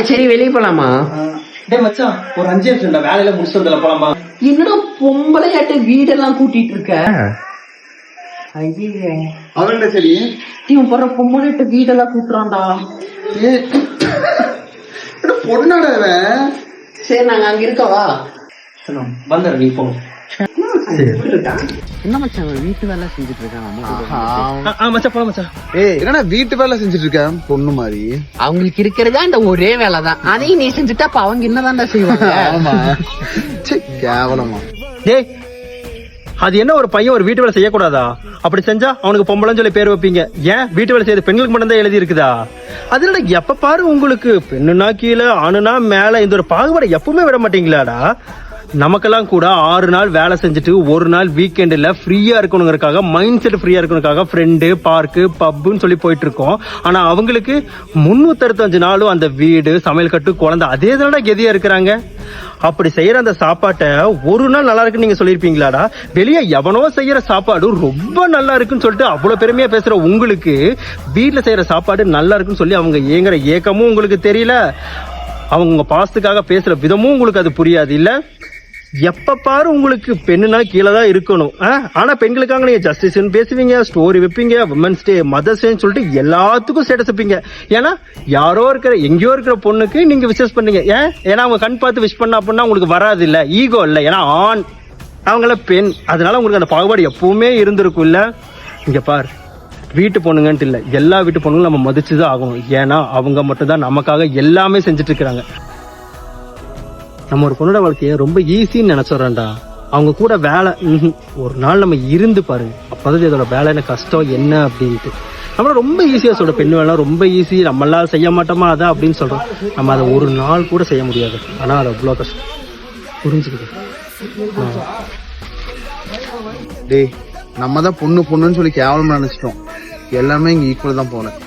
சரி வெளியே போலாமா? டேய் மச்சான், ஒரு 5 நிமிஷம் வேலையில முடிச்சு வந்துல போலாமா? என்னடா பொம்பளையாட்ட வீடெல்லாம் கூட்டிட்டு இருக்க? அவன்கிட்ட சரி இவன் போற பொம்பளையாட்ட வீடெல்லாம் கூட்டுறான்டா. பொண்ணாட அவன். சரி நாங்க அங்க இருக்கவா? வந்துடுறேன், நீ போ. என்ன மச்சான் வீட்டு வேலை செஞ்சுட்டு இருக்கான்? மச்சான் போலாம் மச்சான். என்னடா வீட்டு வேலை செஞ்சுட்டு இருக்கேன் பொண்ணு மாதிரி. அவங்களுக்கு இருக்கிறதா இந்த ஒரே வேலைதான், அதையும் நீ செஞ்சுட்டா அப்ப அவங்க என்னதான்டா செய்வாங்க? ஆமா கேவலமா. டேய், அது என்ன ஒரு பையன் ஒரு வீட்டு வேலை செய்யக்கூடாதா? அப்படி செஞ்சா அவனுக்கு பொம்பளைன்னு சொல்லி பேர் வைப்பீங்க. ஏன் வீட்டு வேலை செய்யறது பெண்களுக்கு மட்டும் தான் எழுதி இருக்குதா? அதுல எப்ப பாரு உங்களுக்கு பெண்ணுனா கீழே ஆணுனா மேல இந்த ஒரு பாகுபாடை எப்பவுமே விட மாட்டீங்களாடா? நமக்கெல்லாம் கூட 6 நாள் வேலை செஞ்சுட்டு ஒரு நாள் வீக்கெண்ட்ல ஃப்ரீயா இருக்கணுங்கிறதுக்காக, மைண்ட் செட் ஃப்ரீயா இருக்கணுக்காக ஃப்ரெண்டு பார்க்கு பப்புன்னு சொல்லி போயிட்டு இருக்கோம். ஆனா அவங்களுக்கு 365 நாளும் அந்த வீடு சமையல் கட்டு குழந்தை அதே தானடா கெதியா இருக்கிறாங்க. அப்படி செய்யற அந்த சாப்பாட்டை ஒரு நாள் நல்லா இருக்குன்னு நீங்க சொல்லிருப்பீங்களாடா? வெளியே எவனோ செய்யற சாப்பாடு ரொம்ப நல்லா இருக்குன்னு சொல்லிட்டு அவ்வளவு பெருமையா பேசுற உங்களுக்கு வீட்டுல செய்யற சாப்பாடு நல்லா இருக்குன்னு சொல்லி அவங்க ஏங்குற ஏக்கமும் உங்களுக்கு தெரியல. அவங்க பாசத்துக்காக பேசுற விதமும் உங்களுக்கு அது புரியாது இல்ல? எப்ப பாரு உங்களுக்கு பெண்ணுனா கீழே தான் இருக்கணும். ஆனா பெண்களுக்காக நீங்க ஜஸ்டிஸ் பேசுவீங்க, ஸ்டோரி வைப்பீங்க, விமன்ஸ் டே, மதர்ஸ் டே சொல்லிட்டு எல்லாத்துக்கும் ஸ்டேட்டஸ் வைப்பீங்க. ஏன்னா யாரோ இருக்கிற எங்கேயோ இருக்கிற பொண்ணுக்கு நீங்க விஷஸ் பண்ணீங்க. ஏன்னா அவங்க கண் பார்த்து விஷ் பண்ண அப்படின்னா உங்களுக்கு வராது இல்ல, ஈகோ இல்ல. ஏன்னா ஆண், அவங்கள பெண், அதனால உங்களுக்கு அந்த பாகுபாடு எப்பவுமே இருந்திருக்கும் இல்ல? இங்க பாரு, வீட்டு பொண்ணுங்கன்ட்டு இல்ல, எல்லா வீட்டு பொண்ணுங்களும் நம்ம மதிச்சுதான் ஆகணும். ஏன்னா அவங்க மட்டும் தான் நமக்காக எல்லாமே செஞ்சுட்டு இருக்கிறாங்க. நம்ம ஒரு பொண்ணோட வாழ்க்கைய ரொம்ப ஈஸின்னு நினைச்சோம்டா. அவங்க கூட வேலை ஒரு நாள் நம்ம இருந்து பாருங்க, அப்பதான் இதோட வேலை கஷ்டம் என்ன அப்படின்ட்டு. நம்மள ரொம்ப ஈஸியா சொல்ற பெண் வேலை ரொம்ப ஈஸி, நம்மளால செய்ய மாட்டோமா அதான் அப்படின்னு சொல்றோம். நம்ம அதை ஒரு நாள் கூட செய்ய முடியாது. ஆனா அது அவ்வளவு கஷ்டம், புரிஞ்சுக்கிது. டேய் நம்ம தான் பொண்ணுன்னு சொல்லி கேவலமா நினைச்சிட்டோம். எல்லாமே இங்க ஈக்குவல் தான் போனேன்.